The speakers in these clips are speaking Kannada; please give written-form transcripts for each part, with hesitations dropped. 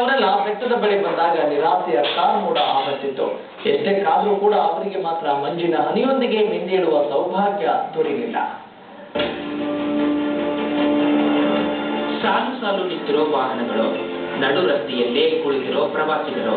ಅವರೆಲ್ಲ ಬೆಟ್ಟದ ಬಳಿ ಬಂದಾಗ ನಿರಾಸೆಯ ಕಾರ್ಮೋಡ ಆವರಿಸಿತ್ತು. ಎಷ್ಟೇ ಕಾದ್ರೂ ಕೂಡ ಅವರಿಗೆ ಮಾತ್ರ ಮಂಜಿನ ಹನಿಯೊಂದಿಗೆ ಮಿಂದೇಳುವ ಸೌಭಾಗ್ಯ ದೊರೆಯಲಿಲ್ಲ. ಸಾಲು ಸಾಲು ನಿಂತಿರೋ ವಾಹನಗಳು, ನಡು ರಸ್ತೆಯಲ್ಲೇ ಕುಳಿತಿರೋ ಪ್ರವಾಸಿಗರು,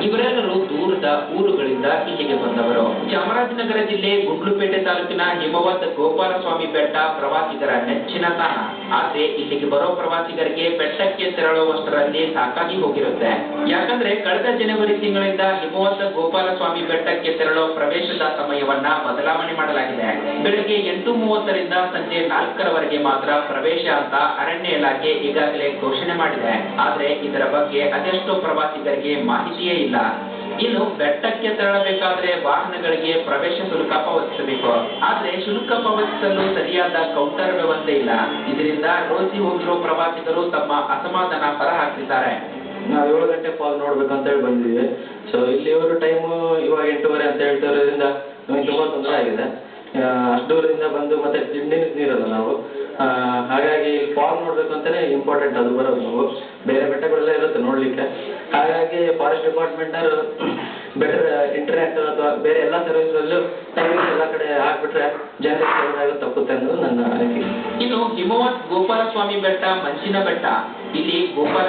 ಇವರೆಲ್ಲರೂ ದೂರದ ಊರುಗಳಿಂದ ಇಲ್ಲಿಗೆ ಬಂದವರು. ಚಾಮರಾಜನಗರ ಜಿಲ್ಲೆ ಗುಂಡ್ಲುಪೇಟೆ ತಾಲೂಕಿನ ಹಿಮವದ್ ಗೋಪಾಲಸ್ವಾಮಿ ಬೆಟ್ಟ ಪ್ರವಾಸಿಗರ ನೆಚ್ಚಿನ ತಾಣ. ಆದ್ರೆ ಇಲ್ಲಿಗೆ ಬರೋ ಪ್ರವಾಸಿಗರಿಗೆ ಬೆಟ್ಟಕ್ಕೆ ತೆರಳುವಷ್ಟರಲ್ಲಿ ಸಾಕಾಗಿ ಹೋಗಿರುತ್ತೆ. ಯಾಕಂದ್ರೆ ಕಳೆದ ಜನವರಿ ತಿಂಗಳಿಂದ ಹಿಮವದ್ ಗೋಪಾಲಸ್ವಾಮಿ ಬೆಟ್ಟಕ್ಕೆ ತೆರಳೋ ಪ್ರವೇಶದ ಸಮಯವನ್ನ ಬದಲಾವಣೆ ಮಾಡಲಾಗಿದೆ. ಬೆಳಗ್ಗೆ 8:30ರಿಂದ ಸಂಜೆ 4ರವರೆಗೆ ಮಾತ್ರ ಪ್ರವೇಶ ಅಂತ ಅರಣ್ಯ ಇಲಾಖೆ ಈಗಾಗಲೇ ಘೋಷಣೆ ಮಾಡಿದೆ. ಆದ್ರೆ ಇದರ ಬಗ್ಗೆ ಅದೆಷ್ಟೋ ಪ್ರವಾಸಿಗರಿಗೆ ಮಾಹಿತಿಯೇ ಇಲ್ಲ. ಇನ್ನು ಬೆಟ್ಟಕ್ಕೆ ತೆರಳಬೇಕಾದ್ರೆ ವಾಹನಗಳಿಗೆ ಪ್ರವೇಶ ಶುಲ್ಕ ಪಾವತಿಸಬೇಕು. ಆದ್ರೆ ಶುಲ್ಕ ಪಾವತಿಸಲು ಸರಿಯಾದ ಕೌಂಟರ್ ವ್ಯವಸ್ಥೆ ಇಲ್ಲ. ಇದರಿಂದ ರೋಸಿ ಹೋಗಿರೋ ಪ್ರವಾಸಿಗರು ತಮ್ಮ ಅಸಮಾಧಾನ ಹೊರಹಾಕ್ತಿದ್ದಾರೆ. ನಾವು 7 ಗಂಟೆ ಫಾಲ್ ನೋಡ್ಬೇಕಂತ ಹೇಳಿ ಬಂದಿದ್ದೀವಿ. ಸೊ ಇಲ್ಲಿ ಇವರು ಟೈಮು ಇವಾಗ 8:30 ಅಂತ ಹೇಳ್ತಿರೋದ್ರಿಂದ ನಮಗೆ ತುಂಬಾ ತೊಂದರೆ ಆಗಿದೆ. ಅಷ್ಟು ದೂರದಿಂದ ಬಂದು ಮತ್ತೆ ನೀರಲ್ಲ ನಾವು, ಹಾಗಾಗಿ ಫಾಲ್ ನೋಡ್ಬೇಕು ಅಂತಾನೆ ಇಂಪಾರ್ಟೆಂಟ್ ಅದು ಬರೋದು. ನಾವು ಬೇರೆ ಬೆಟ್ಟಗಳೆಲ್ಲ ಇರುತ್ತೆ ನೋಡ್ಲಿಕ್ಕೆ. ಹಾಗಾಗಿ ಫಾರೆಸ್ಟ್ ಡಿಪಾರ್ಟ್ಮೆಂಟ್ನವರು ಬೆಟರ್ ಇಂಟರ್ನೆಟ್ ಅಥವಾ ಬೇರೆ ಎಲ್ಲ ಸರ್ವಿಸ್ಗಳಲ್ಲೂ ಟೈಮಿಂಗ್ ಎಲ್ಲ ಕಡೆ ಹಾಕ್ಬಿಟ್ರೆ ಜನರಿಗೆ ತಪ್ಪುತ್ತೆ ಅನ್ನೋದು ನನ್ನ ಅನಿಸಿಕೆ. ಇನ್ನು ಹಿಮವದ್ ಗೋಪಾಲಸ್ವಾಮಿ ಬೆಟ್ಟ ಮಂಜಿನ ಬೆಟ್ಟ. ಇಲ್ಲಿ ಗೋಪಾಲ